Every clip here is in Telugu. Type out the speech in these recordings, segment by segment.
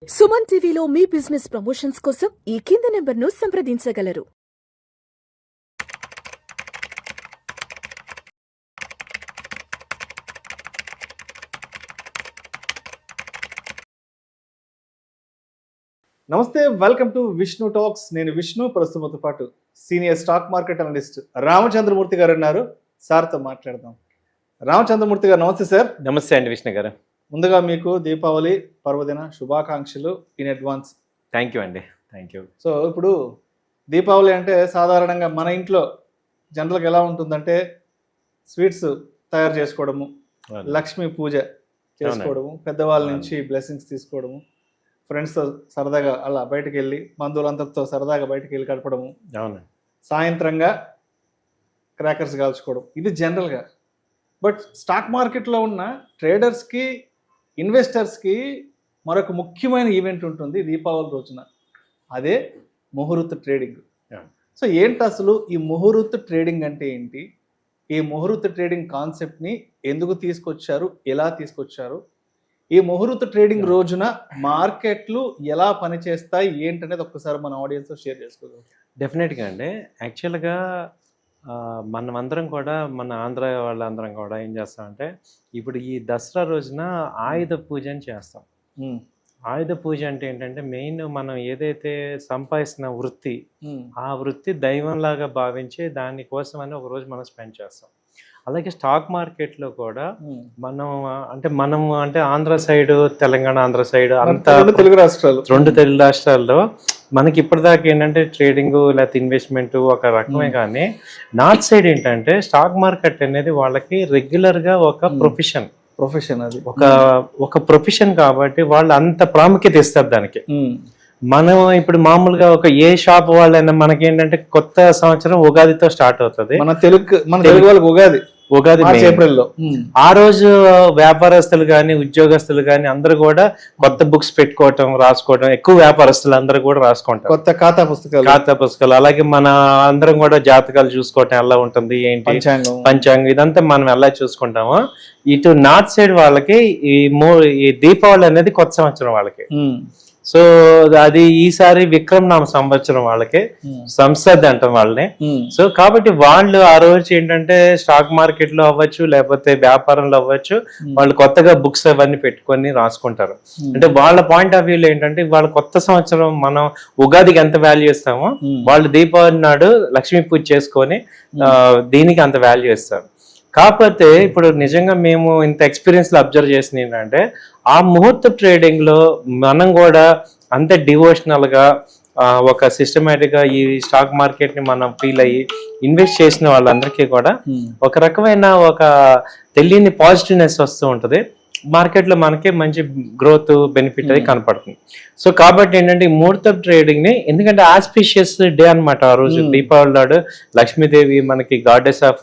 సుమన్ టీవీలో మీ బిజినెస్ ప్రమోషన్స్ కోసం ఈ కింది నెంబర్ను సంప్రదించగలరు. నమస్తే, వెల్కమ్ టు విష్ణు టాక్స్. నేను విష్ణు, ప్రస్తుతంతో పాటు senior stock market analyst Ramachandramurthy గారు ఉన్నారు. సార్తో మాట్లాడదాం. రామచంద్రమూర్తి గారు నమస్తే సార్. నమస్తే అండి విష్ణు గారు. ముందుగా మీకు దీపావళి పర్వదిన శుభాకాంక్షలు ఇన్ అడ్వాన్స్. థ్యాంక్ యూ అండి, థ్యాంక్ యూ. సో ఇప్పుడు దీపావళి అంటే సాధారణంగా మన ఇంట్లో జనరల్గా ఎలా ఉంటుందంటే స్వీట్స్ తయారు చేసుకోవడము, లక్ష్మీ పూజ చేసుకోవడము, పెద్దవాళ్ళ నుంచి బ్లెస్సింగ్స్ తీసుకోవడము, ఫ్రెండ్స్తో సరదాగా అలా బయటకు వెళ్ళి బంధువులందరితో సరదాగా బయటకు వెళ్ళి గడపడము, సాయంత్రంగా క్రాకర్స్ కాల్చుకోవడం, ఇది జనరల్గా. బట్ స్టాక్ మార్కెట్లో ఉన్న ట్రేడర్స్కి, ఇన్వెస్టర్స్కి మరొక ముఖ్యమైన ఈవెంట్ ఉంటుంది దీపావళి రోజున. అదే ముహూర్త ట్రేడింగ్. సో ఏంటి అసలు ఈ ముహూర్త ట్రేడింగ్ అంటే ఏంటి? ఈ ముహూర్త ట్రేడింగ్ కాన్సెప్ట్ని ఎందుకు తీసుకొచ్చారు, ఎలా తీసుకొచ్చారు? ఈ ముహూర్త ట్రేడింగ్ రోజున మార్కెట్లు ఎలా పనిచేస్తాయి ఏంటనేది ఒక్కసారి మన ఆడియన్స్తో షేర్ చేసుకోగలం. డెఫినెట్గా అండి. యాక్చువల్గా మనమందరం కూడా, మన ఆంధ్ర వాళ్ళందరం కూడా ఏం చేస్తామంటే, ఇప్పుడు ఈ దసరా రోజున ఆయుధ పూజ అని చేస్తాం. ఆయుధ పూజ అంటే ఏంటంటే మెయిన్ మనం ఏదైతే సంపాదిస్తున్న వృత్తి, ఆ వృత్తి దైవంలాగా భావించి దానికోసమని ఒక రోజు మనం స్పెండ్ చేస్తాం. అలాగే స్టాక్ మార్కెట్లో కూడా మనం అంటే ఆంధ్ర సైడ్, తెలంగాణ, ఆంధ్ర సైడ్ అంతా రెండు తెలుగు రాష్ట్రాల్లో మనకి ఇప్పటిదాకా ఏంటంటే ట్రేడింగ్ లేకపోతే ఇన్వెస్ట్మెంట్ ఒక రకమే. కానీ నార్త్ సైడ్ ఏంటంటే స్టాక్ మార్కెట్ అనేది వాళ్ళకి రెగ్యులర్గా ఒక ప్రొఫెషన్, అది ఒక ప్రొఫెషన్ కాబట్టి వాళ్ళు అంత ప్రాముఖ్యత ఇస్తారు దానికి. మనం ఇప్పుడు మామూలుగా ఒక ఏ షాప్ వాళ్ళైనా మనకి ఏంటంటే కొత్త సంవత్సరం ఉగాదితో స్టార్ట్ అవుతుంది. మన తెలుగు వాళ్ళకి ఉగాది ఏప్రిల్లో. ఆ రోజు వ్యాపారస్తులు కానీ, ఉద్యోగస్తులు కానీ అందరూ కూడా కొత్త బుక్స్ పెట్టుకోవటం, రాసుకోవటం, ఎక్కువ వ్యాపారస్తులు అందరూ కూడా రాసుకుంటారు కొత్త ఖాతా పుస్తకాలు. అలాగే మన అందరం కూడా జాతకాలు చూసుకోవటం ఎలా ఉంటుంది, ఏంటి పంచాంగం, ఇదంతా మనం ఎలా చూసుకుంటామో, ఇటు నార్త్ సైడ్ వాళ్ళకి ఈ దీపావళి అనేది కొత్త సంవత్సరం వాళ్ళకి. సో అది ఈసారి విక్రమనామ సంవత్సరం వాళ్ళకి, సంసద్ అంటాం వాళ్ళని. సో కాబట్టి వాళ్ళు ఆ రోజు ఏంటంటే స్టాక్ మార్కెట్ లో అవ్వచ్చు, లేకపోతే వ్యాపారంలో అవ్వచ్చు, వాళ్ళు కొత్తగా బుక్స్ అవన్నీ పెట్టుకొని రాసుకుంటారు. అంటే వాళ్ళ పాయింట్ ఆఫ్ వ్యూలో ఏంటంటే వాళ్ళ కొత్త సంవత్సరం మనం ఉగాదికి ఎంత వాల్యూ ఇస్తామో, వాళ్ళు దీపావళి నాడు లక్ష్మీ పూజ చేసుకొని దీనికి అంత వాల్యూ ఇస్తారు. కాకపోతే ఇప్పుడు నిజంగా మేము ఇంత ఎక్స్పీరియన్స్ లో అబ్జర్వ్ చేసింది ఏంటంటే, ఆ ముహూర్త ట్రేడింగ్ లో మనం కూడా అంత డివోషనల్ గా ఒక సిస్టమేటిక్ గా ఈ స్టాక్ మార్కెట్ ని మనం ఫీల్ అయ్యి ఇన్వెస్ట్ చేసిన వాళ్ళందరికీ కూడా ఒక రకమైన ఒక తెలియని పాజిటివ్నెస్ వస్తూ ఉంటుంది. మార్కెట్లో మనకి మంచి గ్రోత్ బెనిఫిట్ అది కనపడుతుంది. సో కాబట్టి ఏంటంటే ఈ ముహూర్త ట్రేడింగ్ ని, ఎందుకంటే ఆస్పిషియస్ డే అనమాట ఆ రోజు, దీపావళి నాడు లక్ష్మీదేవి మనకి గాడెస్ ఆఫ్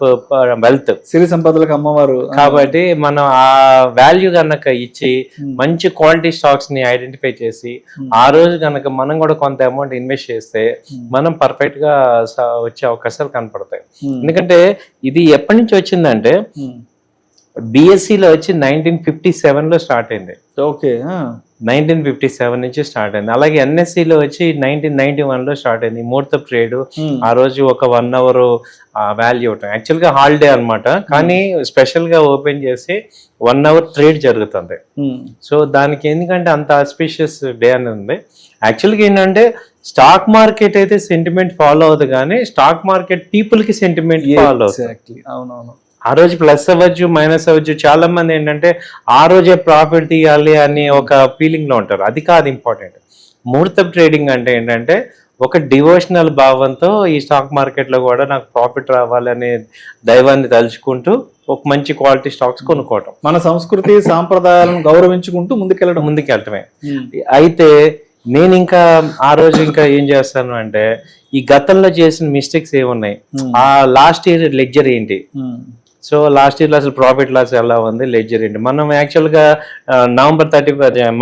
వెల్త్, సిరి సంపదలకు అమ్మవారు. కాబట్టి మనం ఆ వాల్యూ కనుక ఇచ్చి మంచి క్వాలిటీ స్టాక్స్ ని ఐడెంటిఫై చేసి ఆ రోజు కనుక మనం కూడా కొంత అమౌంట్ ఇన్వెస్ట్ చేస్తే మనం పర్ఫెక్ట్ గా వచ్చే అవకాశాలు కనపడతాయి. ఎందుకంటే ఇది ఎప్పటి నుంచి వచ్చిందంటే బిఎస్సిలో వచ్చి 1957 లో స్టార్ట్ అయింది. ఓకే, 1957 నుంచి స్టార్ట్ అయింది. అలాగే ఎన్ఎస్సిలో వచ్చి 1991 లో స్టార్ట్ అయింది. ముహూర్త ట్రేడ్ ఆ రోజు ఒక 1 hour వాల్యూ ఉంటుంది. యాక్చువల్గా హాలిడే అనమాట, కానీ స్పెషల్ గా ఓపెన్ చేసి 1 hour ట్రేడ్ జరుగుతుంది. సో దానికి ఎందుకంటే అంత ఆస్పిషియస్ డే అని ఉంది. యాక్చువల్గా ఏంటంటే స్టాక్ మార్కెట్ అయితే సెంటిమెంట్ ఫాలో అవుతుంది, కానీ స్టాక్ మార్కెట్ పీపుల్ కి సెంటిమెంట్ ఫాలో అవుతుంది. అవునవును. ఆ రోజు ప్లస్ అవ్వచ్చు, మైనస్ అవ్వచ్చు. చాలా మంది ఏంటంటే ఆ రోజే ప్రాఫిట్ తీయాలి అని ఒక ఫీలింగ్ లో ఉంటారు. అది కాదు ఇంపార్టెంట్. ముహూర్త ట్రేడింగ్ అంటే ఏంటంటే ఒక డివోషనల్ భావంతో ఈ స్టాక్ మార్కెట్ లో కూడా నాకు ప్రాఫిట్ రావాలనే దైవాన్ని తలుచుకుంటూ ఒక మంచి క్వాలిటీ స్టాక్స్ కొనుక్కోవటం, మన సంస్కృతి సాంప్రదాయాలను గౌరవించుకుంటూ ముందుకెళ్ళటమే. అయితే నేను ఇంకా ఆ రోజు ఇంకా ఏం చేస్తాను అంటే, ఈ గతంలో చేసిన మిస్టేక్స్ ఏమున్నాయి, ఆ లాస్ట్ ఇయర్ లెడ్జర్ ఏంటి, సో లాస్ట్ ఇయర్ అసలు ప్రాఫిట్ లాస్ ఎలా ఉంది లెడ్జర్ ఏంటి. మనం యాక్చువల్గా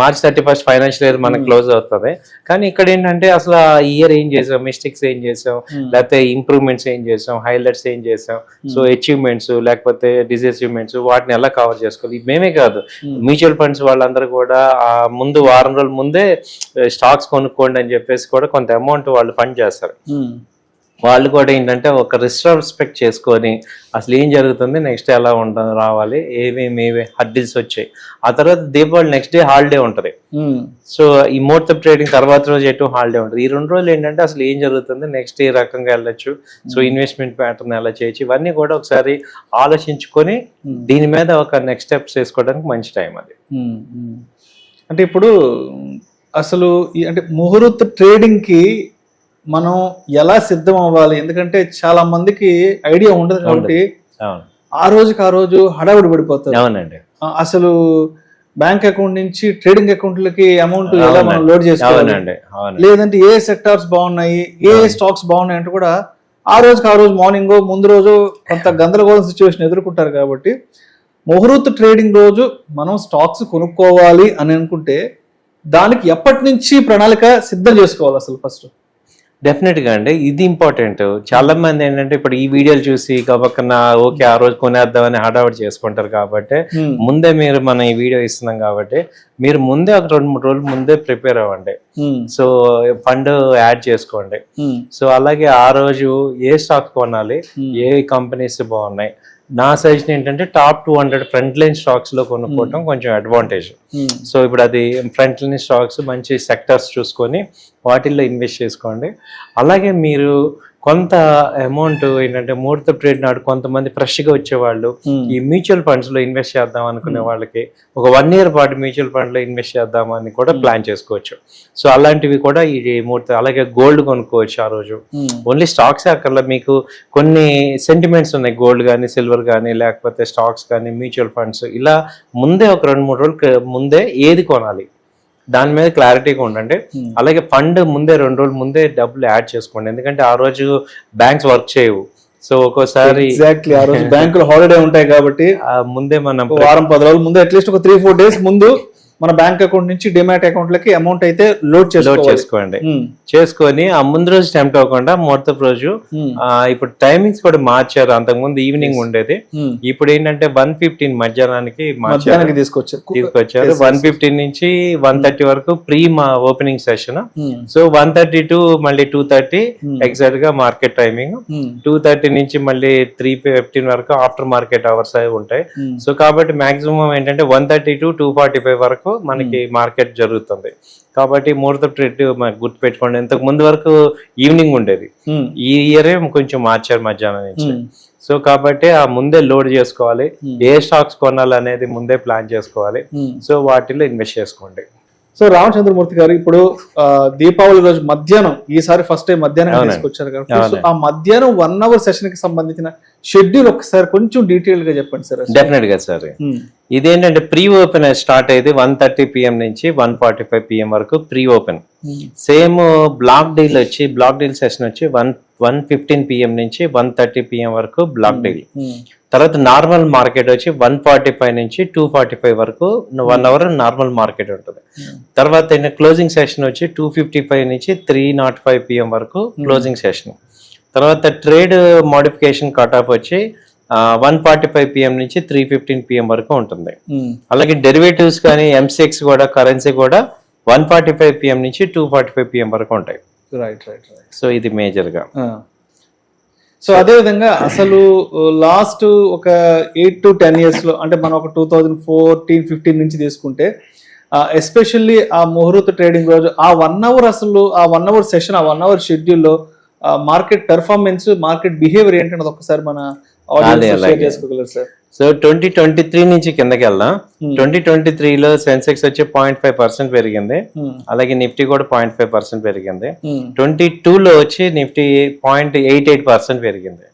మార్చ్ 31 ఫైనాన్షియల్ ఇయర్ మనకు క్లోజ్ అవుతుంది. కానీ ఇక్కడ ఏంటంటే అసలు ఆ ఇయర్ ఏం చేసాం, మిస్టేక్స్ ఏం చేసాం, లేకపోతే ఇంప్రూవ్మెంట్స్ ఏం చేసాం, హైలైట్స్ ఏం చేసాం, సో అచీవ్మెంట్స్ లేకపోతే డిసచీవ్మెంట్స్ వాటిని ఎలా కవర్ చేసుకోవాలి. మేమే కాదు, మ్యూచువల్ ఫండ్స్ వాళ్ళందరూ కూడా ఆ ముందు వారం రోజుల ముందే స్టాక్స్ కొనుక్కోండి అని చెప్పేసి కూడా కొంత అమౌంట్ వాళ్ళు ఫండ్ చేస్తారు. వాళ్ళు కూడా ఏంటంటే ఒక రిస్ట్రాస్పెక్ట్ చేసుకొని అసలు ఏం జరుగుతుంది, నెక్స్ట్ ఎలా ఉంటుంది, రావాలి, ఏమేమి హర్డిల్స్ వచ్చాయి. ఆ తర్వాత దీపావళి నెక్స్ట్ డే హాలిడే ఉంటుంది. సో ఈ ముహూర్తం ట్రేడింగ్ తర్వాత రోజు ఎటు హాలిడే ఉంటుంది. ఈ 2 రోజులు ఏంటంటే అసలు ఏం జరుగుతుంది, నెక్స్ట్ ఏ రకంగా వెళ్ళొచ్చు, సో ఇన్వెస్ట్మెంట్ ప్యాటర్న్ ఎలా చేయొచ్చు, ఇవన్నీ కూడా ఒకసారి ఆలోచించుకొని దీని మీద ఒక నెక్స్ట్ స్టెప్స్ వేసుకోవడానికి మంచి టైం అది. అంటే ఇప్పుడు అసలు అంటే ముహూర్త ట్రేడింగ్ కి మనం ఎలా సిద్ధం అవ్వాలి, ఎందుకంటే చాలా మందికి ఐడియా ఉండదు కాబట్టి ఆ రోజు హడావుడి పడిపోతారు. అవునండి. అసలు బ్యాంక్ అకౌంట్ నుంచి ట్రేడింగ్ అకౌంట్లకి అమౌంట్ ఎలా మనం లోడ్ చేసుకోవాలి, లేదంటే ఏ సెక్టార్స్ బాగున్నాయి, ఏ స్టాక్స్ బాగున్నాయి అంటే కూడా ఆ రోజు మార్నింగ్ ముందు రోజు కొంత గందరగోళం సిచ్యువేషన్ ఎదుర్కొంటారు. కాబట్టి ముహూర్త ట్రేడింగ్ రోజు మనం స్టాక్స్ కొనుక్కోవాలి అని అనుకుంటే దానికి ఎప్పటి నుంచి ప్రణాళిక సిద్ధం చేసుకోవాలి అసలు ఫస్ట్? డెఫినెట్గా అండి, ఇది ఇంపార్టెంట్. చాలా మంది ఏంటంటే ఇప్పుడు ఈ వీడియోలు చూసి గబక్కన ఓకే ఆ రోజు కొనేద్దామని హడావుడి చేసుకుంటారు. కాబట్టి ముందే మీరు మనం ఈ వీడియో ఇస్తున్నాం కాబట్టి మీరు ముందే ఒక 2-3 రోజులు ముందే ప్రిపేర్ అవ్వండి. సో ఫండ్ యాడ్ చేసుకోండి. సో అలాగే ఆ రోజు ఏ స్టాక్ కొనాలి, ఏ కంపెనీస్ బాగున్నాయి, నా సజెషన్ ఏంటంటే టాప్ 200 ఫ్రంట్ లైన్ స్టాక్స్ లో కొనుక్కోవటం కొంచెం అడ్వాంటేజ్. సో ఇప్పుడు అది ఫ్రంట్ లైన్ స్టాక్స్ మంచి సెక్టర్స్ చూసుకొని వాటిల్లో ఇన్వెస్ట్ చేసుకోండి. అలాగే మీరు కొంత అమౌంట్ ఏంటంటే ముహూర్త ట్రేడ్ నాడు కొంతమంది ఫ్రెష్గా వచ్చేవాళ్ళు ఈ మ్యూచువల్ ఫండ్స్ లో ఇన్వెస్ట్ చేద్దాం అనుకునే వాళ్ళకి ఒక 1 year పాటు మ్యూచువల్ ఫండ్ లో ఇన్వెస్ట్ చేద్దామని కూడా ప్లాన్ చేసుకోవచ్చు. సో అలాంటివి కూడా ఈ ముహూర్త, అలాగే గోల్డ్ కొనుక్కోవచ్చు. ఆ రోజు ఓన్లీ స్టాక్స్ అక్కడ మీకు కొన్ని సెంటిమెంట్స్ ఉన్నాయి, గోల్డ్ కానీ సిల్వర్ కానీ లేకపోతే స్టాక్స్ కానీ మ్యూచువల్ ఫండ్స్, ఇలా ముందే ఒక 2-3 రోజులు ముందే ఏది కొనాలి దాని మీద క్లారిటీగా ఉండండి. అలాగే ఫండ్ ముందే 2 రోజులు ముందే డబ్బులు యాడ్ చేసుకోండి, ఎందుకంటే ఆ రోజు బ్యాంక్స్ వర్క్ చేయవు. సో ఒక్కోసారి ఎగ్జాక్ట్లీ ఆ రోజు బ్యాంకులు హాలిడే ఉంటాయి కాబట్టి ముందే మనం వారం 10 రోజుల ముందు అట్లీస్ట్ ఒక 3-4 days ముందు మన బ్యాంక్ అకౌంట్ నుంచి డిమాట్ అకౌంట్ లకి అమౌంట్ అయితే లోడ్ చేసుకోండి. చేసుకొని ఆ ముందు రోజు టెంప్ట్ అవ్వకుండా ముహూర్తం రోజు ఇప్పుడు టైమింగ్స్ కూడా మార్చారు. అంతకుముందు ఈవినింగ్ ఉండేది, ఇప్పుడు ఏంటంటే 1:15 మధ్యాహ్నానికి తీసుకొచ్చారు. 1:15 నుంచి 1:30 వరకు pre opening session. So 1:30 to మళ్ళీ 2:30 ఎగ్జాక్ట్ గా మార్కెట్ టైమింగ్. 2:30 నుంచి మళ్ళీ 3:15 వరకు ఆఫ్టర్ మార్కెట్ అవర్స్ అవి ఉంటాయి. సో కాబట్టి మాక్సిమం ఏంటంటే 1:30 to 2:45 వరకు మనకి మార్కెట్ జరుగుతుంది. కాబట్టి ముహూర్త ట్రేడ్ మనకు గుర్తు పెట్టుకోండి. ఇంతకు ముందు వరకు ఈవినింగ్ ఉండేది, ఈ ఇయరే కొంచెం మార్చారు మధ్యాహ్నం నుంచి. సో కాబట్టి ఆ ముందే లోడ్ చేసుకోవాలి, ఏ స్టాక్స్ కొనాలనేది ముందే ప్లాన్ చేసుకోవాలి. సో వాటిలో ఇన్వెస్ట్ చేసుకోండి. సో రామచంద్రమూర్తి గారు, ఇప్పుడు దీపావళి రోజు మధ్యాహ్నం, ఈసారి ఫస్ట్ టైం మధ్యాహ్నం తీసుకొచ్చారు కాబట్టి ఆ మధ్యాహ్నం 1 hour సెషన్ కి సంబంధించిన షెడ్యూల్ ఒకసారి కొంచెం డీటెయిల్ గా చెప్పండి సార్. డెఫినెట్ గా సార్, ఇదేంటంటే ప్రీ ఓపెన్ స్టార్ట్ అయ్యేది 1:30 PM నుంచి 1:45 PM వరకు pre open. Same black deal వచ్చి బ్లాక్ డీల్ సెషన్ వచ్చి 1:15 PM నుంచి 1:30 PM వరకు బ్లాక్ డీల్. తర్వాత నార్మల్ మార్కెట్ వచ్చి 1:45 నుంచి 2:45 వరకు 1 hour నార్మల్ మార్కెట్ ఉంటుంది. తర్వాత క్లోజింగ్ సెషన్ వచ్చి 2:55 నుంచి 3:05 PM వరకు క్లోజింగ్ సెషన్. తర్వాత ట్రేడ్ మోడిఫికేషన్ కట్ ఆఫ్ వచ్చి 1:45 PM నుంచి 3:15 PM వరకు ఉంటుంది. అలాగే డెరివేటివ్స్ కానీ MCX కూడా కరెన్సీ కూడా 1:45 PM నుంచి 2:45 PM వరకు ఉంటాయి. రైట్. సో ఇది మేజర్ గా. సో అదే విధంగా అసలు లాస్ట్ ఒక 8 to 10 years లో, అంటే మనం ఒక 2014-15 నుంచి తీసుకుంటే ఎస్పెషల్లీ ఆ ముహూర్త ట్రేడింగ్ రోజు ఆ 1 hour అసలు ఆ 1 hour సెషన్, ఆ 1 hour షెడ్యూల్లో మార్కెట్ పెర్ఫార్మెన్స్, మార్కెట్ బిహేవియర్ ఏంటన్నది ఒకసారి మన ఆడియన్స్ షేర్ చేసుకోగలరు సార్? సో 2023 నుంచి కిందకి వెళ్దాం. 2023లో సెన్సెక్స్ వచ్చి 0.5% పెరిగింది, అలాగే నిఫ్టీ కూడా 0.5% పెరిగింది. 22లో వచ్చి నిఫ్టీ 0.88% పెరిగింది.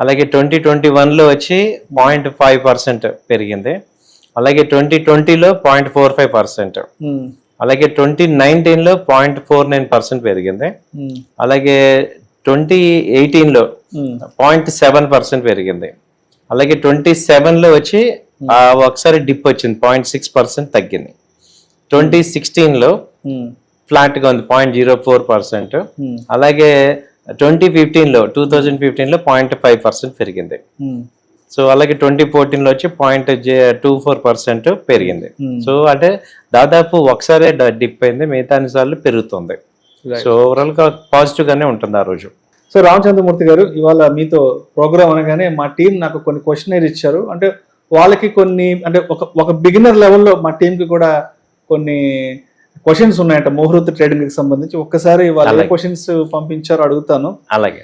అలాగే 2021లో వచ్చి 0.5% పెరిగింది. అలాగే 2020లో 0.45%. అలాగే 2019లో 0.49% పెరిగింది. అలాగే 2018లో 0.7% పెరిగింది. అలాగే 27 లో వచ్చి ఒకసారి డిప్ వచ్చింది 0.6% తగ్గింది. 2016 లో ఫ్లాట్ గా ఉంది 0.04%. అలాగే 2015 లో 0.5% పెరిగింది. సో అలాగే 2014 లో వచ్చి 0.24% పెరిగింది. సో అంటే దాదాపు ఒకసారి డిప్ అయింది, మిగతా అన్ని సార్లు పెరుగుతుంది. సో ఓవరాల్ గా పాజిటివ్ గానే ఉంటుంది ఆ రోజు. సో రామచంద్రమూర్తి గారు, ఇవాళ మీతో ప్రోగ్రామ్ అనగానే మా టీం నాకు కొన్ని క్వశ్చనర్ ఇచ్చారు. అంటే వాళ్ళకి కొన్ని అంటే ఒక బిగినర్ లెవెల్లో మా టీంకి కూడా కొన్ని క్వశ్చన్స్ ఉన్నాయంట ముహూర్త ట్రేడింగ్ కి సంబంధించి. ఒక్కసారి వాళ్ళ క్వశ్చన్స్ పంపించారు, అడుగుతాను. అలాగే.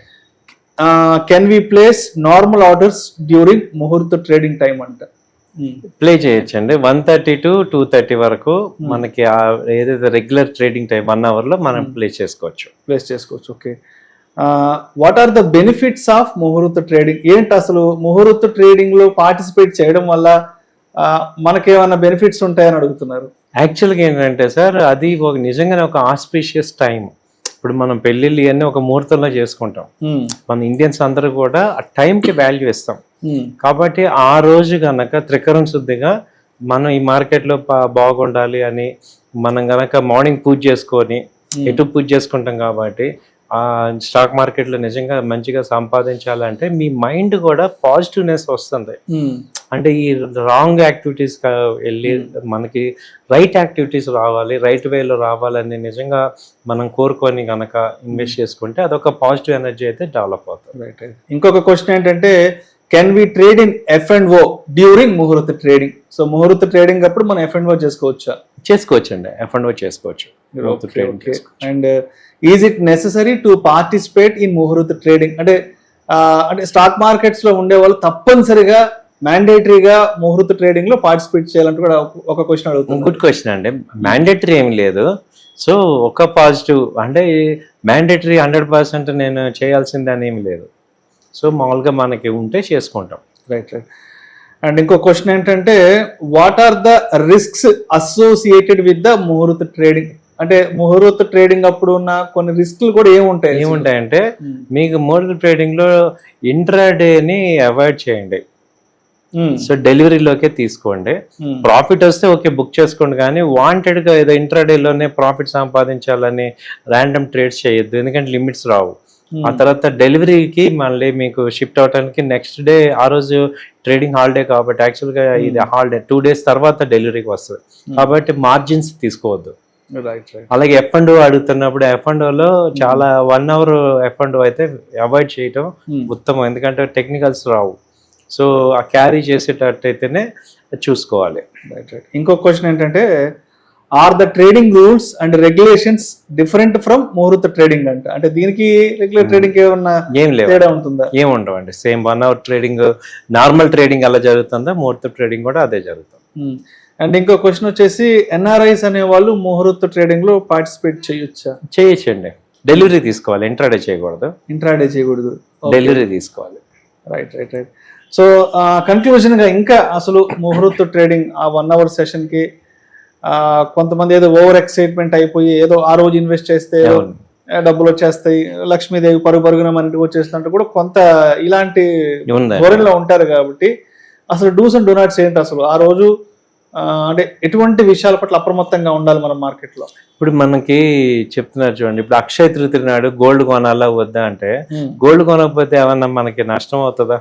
Can we place normal orders during muhurta trading time అంట? ప్లే చేయొచ్చండి. 1:30 to 2:30 వరకు మనకి ఏదైతే రెగ్యులర్ ట్రేడింగ్ టైం 1 hour లో మనం ప్లేస్ చేసుకోవచ్చు. Okay. What are the benefits of muhurta ట్రేడింగ్? ఏంటి అసలు ముహూర్త ట్రేడింగ్ లో పార్టిసిపేట్ చేయడం వల్ల మనకేమన్నా బెనిఫిట్స్ ఉంటాయని అడుగుతున్నారు. యాక్చువల్గా ఏంటంటే సార్, అది నిజంగానే ఒక ఆస్పీషియస్ టైం. ఇప్పుడు మనం పెళ్లిళ్ళు ఇవన్నీ ఒక ముహూర్తంలో చేసుకుంటాం. మన ఇండియన్స్ అందరూ కూడా ఆ టైంకి వాల్యూ ఇస్తాం. కాబట్టి ఆ రోజు గనక త్రికరణ శుద్ధిగా మనం ఈ మార్కెట్లో బాగుండాలి అని మనం గనక మార్నింగ్ పూజ చేసుకొని ఎటు పూజ చేసుకుంటాం. కాబట్టి ఆ స్టాక్ మార్కెట్లో నిజంగా మంచిగా సంపాదించాలంటే మీ మైండ్ కూడా పాజిటివ్నెస్ వస్తుంది. అంటే ఈ రాంగ్ యాక్టివిటీస్ వెళ్ళి మనకి రైట్ యాక్టివిటీస్ రావాలి, రైట్ వేలో రావాలని నిజంగా మనం కోరుకొని కనుక ఇన్వెస్ట్ చేసుకుంటే అదొక పాజిటివ్ ఎనర్జీ అయితే డెవలప్ అవుతుంది. రైట్. ఇంకొక క్వశ్చన్ ఏంటంటే, can we trade in F&O during muhurta trading? So muhurta trading అప్పుడు మనం F&O చేసుకోవచ్చండి. F&O చేసుకోవచ్చు. And is it necessary to participate in muhurta trading? అంటే స్టాక్ మార్కెట్స్ లో ఉండే వాళ్ళు తప్పనిసరిగా మ్యాండేటరీగా ముహూర్త ట్రేడింగ్ లో పార్టిసిపేట్ చేయాలంటే కూడా ఒక క్వశ్చన్ అడుగుతుంది. గుడ్ క్వశ్చన్ అండి. మ్యాండేటరీ ఏమి లేదు. సో ఒక పాజిటివ్ అంటే మ్యాండేటరీ 100% నేను చేయాల్సిందే అని ఏమి లేదు. సో మామూలుగా మనకి ఉంటే చేసుకుంటాం. రైట్. అండ్ ఇంకో క్వశ్చన్ ఏంటంటే, what are the risks associated with the muhurta trading? అంటే ముహూర్త ట్రేడింగ్ అప్పుడు ఉన్న కొన్ని రిస్క్లు కూడా ఏముంటాయంటే, మీకు ముహూర్త ట్రేడింగ్ లో ఇంట్రాడేని అవాయిడ్ చేయండి. సో డెలివరీలోకే తీసుకోండి. ప్రాఫిట్ వస్తే ఓకే బుక్ చేసుకోండి, కానీ వాంటెడ్ గా ఏదో ఇంట్రాడేలోనే ప్రాఫిట్ సంపాదించాలని ర్యాండమ్ ట్రేడ్స్ చేయొద్దు, ఎందుకంటే లిమిట్స్ రావు. ఆ తర్వాత డెలివరీకి మళ్ళీ మీకు షిఫ్ట్ అవడానికి నెక్స్ట్ డే, ఆ రోజు ట్రేడింగ్ హాలిడే కాబట్టి యాక్చువల్గా ఇది హాలిడే 2 days తర్వాత డెలివరీకి వస్తుంది. కాబట్టి మార్జిన్స్ తీసుకోవద్దు. అలాగే F&O అడుగుతున్నప్పుడు F&Oలో చాలా 1 hour F&O అయితే అవాయిడ్ చేయటం ఉత్తమం, ఎందుకంటే టెక్నికల్స్ రావు. సో ఆ క్యారీ చేసేటట్టయితేనే చూసుకోవాలి. ఇంకో క్వశ్చన్ ఏంటంటే, are the trading rules and regulations different from Muhurat trading అంట? అంటే దీనికి రెగ్యులర్ ట్రేడింగ్ ఏమన్నా తేడా ఉంటుందా? ఏముండవండి. Same 1 hour trading, normal trading అలా జరుగుతుందా, ముహూర్త ట్రేడింగ్ కూడా అదే జరుగుతుంది. అండ్ ఇంకో క్వశ్చన్ వచ్చేసి, NRIs అనే వాళ్ళు ముహూర్త ట్రేడింగ్ లో పార్టిసిపేట్ చేయొచ్చా? చేయొచ్చండి. డెలివరీ తీసుకోవాలి, ఇంట్రాడే చేయకూడదు. డెలివరీ తీసుకోవాలి. రైట్. సో కన్క్లూజన్ గా ఇంకా అసలు ముహూర్త ట్రేడింగ్ ఆ 1 hour సెషన్ కి కొంతమంది ఏదో ఓవర్ ఎక్సైట్మెంట్ అయిపోయి ఏదో ఆ రోజు ఇన్వెస్ట్ చేస్తే డబ్బులు వచ్చేస్తాయి, లక్ష్మీదేవి పరుగున మన ఇంటికి వచ్చేస్తుంటే కూడా కొంత ఇలాంటి ధోరణిలో ఉంటారు. కాబట్టి అసలు డూస్ అండ్ డోనాట్స్ ఏంటి అసలు ఆ రోజు? అంటే ఎటువంటి విషయాల పట్ల అప్రమత్తంగా ఉండాలి మనం మార్కెట్ లో? ఇప్పుడు మనకి చెప్తున్నారు చూడండి, ఇప్పుడు అక్షయ తృతీయ నాడు గోల్డ్ కొనాలా వద్దా అంటే, గోల్డ్ కొనకపోతే ఏమన్నా మనకి నష్టం అవుతుందా?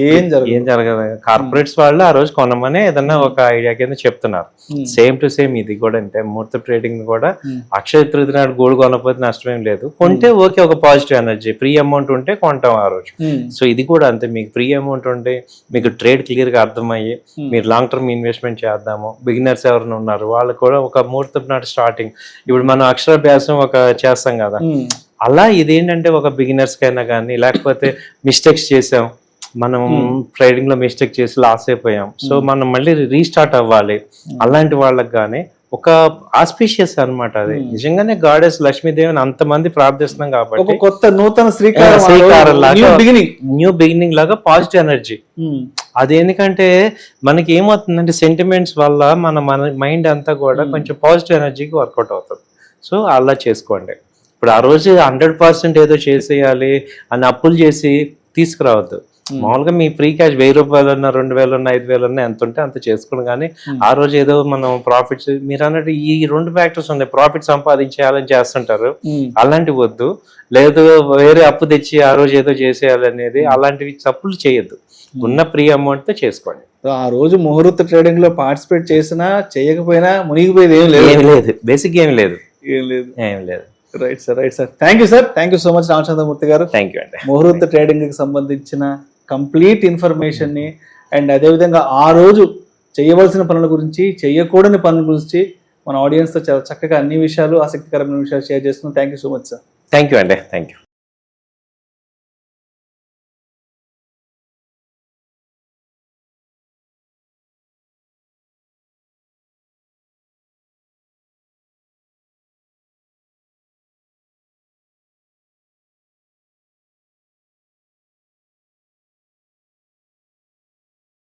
ఏం జరగదు. కార్పొరేట్స్ వాళ్ళు ఆ రోజు కొనమని ఏదన్నా ఒక ఐడియా కింద చెప్తున్నారు. సేమ్ టు సేమ్ ఇది కూడా అంటే ముహూర్త ట్రేడింగ్ కూడా అక్షయ తృతీయ నాడు గోల్డ్ కొనకపోతే నష్టమేం లేదు. కొంటే ఓకే, ఒక పాజిటివ్ ఎనర్జీ, ఫ్రీ అమౌంట్ ఉంటే కొంటాం ఆ రోజు. సో ఇది కూడా అంతే, మీకు ఫ్రీ అమౌంట్ ఉంటే మీకు ట్రేడ్ క్లియర్ గా అర్థమయ్యి మీరు లాంగ్ టర్మ్ ఇన్వెస్ట్మెంట్ చేద్దాము. బిగినర్స్ ఎవరైనా ఉన్నారు వాళ్ళు కూడా ఒక ముహూర్తం నాడు స్టార్టింగ్, ఇప్పుడు మనం అక్షరాభ్యాసం ఒక చేస్తాం కదా, అలా ఇదేంటంటే ఒక బిగినర్స్ కైనా కానీ, లేకపోతే మిస్టేక్స్ చేసాం మనం ట్రేడింగ్ లో, మిస్టేక్ చేసి లాస్ అయిపోయాం, సో మనం మళ్ళీ రీస్టార్ట్ అవ్వాలి, అలాంటి వాళ్ళకి కానీ ఒక ఆస్పిషియస్ అన్నమాట. అది నిజంగానే గాడెస్ లక్ష్మీదేవిని అంతమంది ప్రార్థిస్తున్నాం కాబట్టి కొత్త నూతన శ్రీకారం లాగా, న్యూ బిగినింగ్ లాగా పాజిటివ్ ఎనర్జీ. అది ఎందుకంటే మనకి ఏమవుతుందంటే సెంటిమెంట్స్ వల్ల మన మైండ్ అంతా కూడా కొంచెం పాజిటివ్ ఎనర్జీకి వర్కౌట్ అవుతుంది. సో అలా చేసుకోండి. ఇప్పుడు ఆ రోజు 100% ఏదో చేసేయాలి అని అప్పులు చేసి తీసుకురావద్దు. మామూలుగా మీ ఫ్రీ క్యాష్ 1000 రూపాయలు ఉన్నా 2000 ఉన్నా 5000 ఉన్నా ఎంత ఉంటే అంత చేసుకోండి. కానీ ఆ రోజు ఏదో మనం ప్రాఫిట్స్ మీరు అన్నట్టు ఈ 2 ఫ్యాక్టర్స్ ఉన్నాయి, ప్రాఫిట్ సంపాదించేయాలని చేస్తుంటారు, అలాంటివి వద్దు. లేదు వేరే అప్పు తెచ్చి ఆ రోజు ఏదో చేసేయాలనేది అలాంటివి తప్పులు చేయొద్దు. ఉన్న ఫ్రీ అమౌంట్ తో చేసుకోండి. ఆ రోజు ముహూర్త ట్రేడింగ్ లో పార్టిసిపేట్ చేసినా చేయకపోయినా మునిగిపోయేది ఏం లేదు, బేసిక్ ఏం లేదు. Right sir, right sir. Thank you sir, thank you so much Ramachandramurthy గారు. థ్యాంక్ యూ అండి. ముహూర్త ట్రేడింగ్ కి సంబంధించిన కంప్లీట్ ఇన్ఫర్మేషన్ ని అండ్ అదేవిధంగా ఆ రోజు చేయవలసిన పనుల గురించి, చేయకూడని పనుల గురించి మన ఆడియన్స్ తో చాలా చక్కగా అన్ని విషయాలు, ఆసక్తికరమైన విషయాలు షేర్ చేస్తున్నాం. Thank you so much sir. Thank you అండి. Thank you.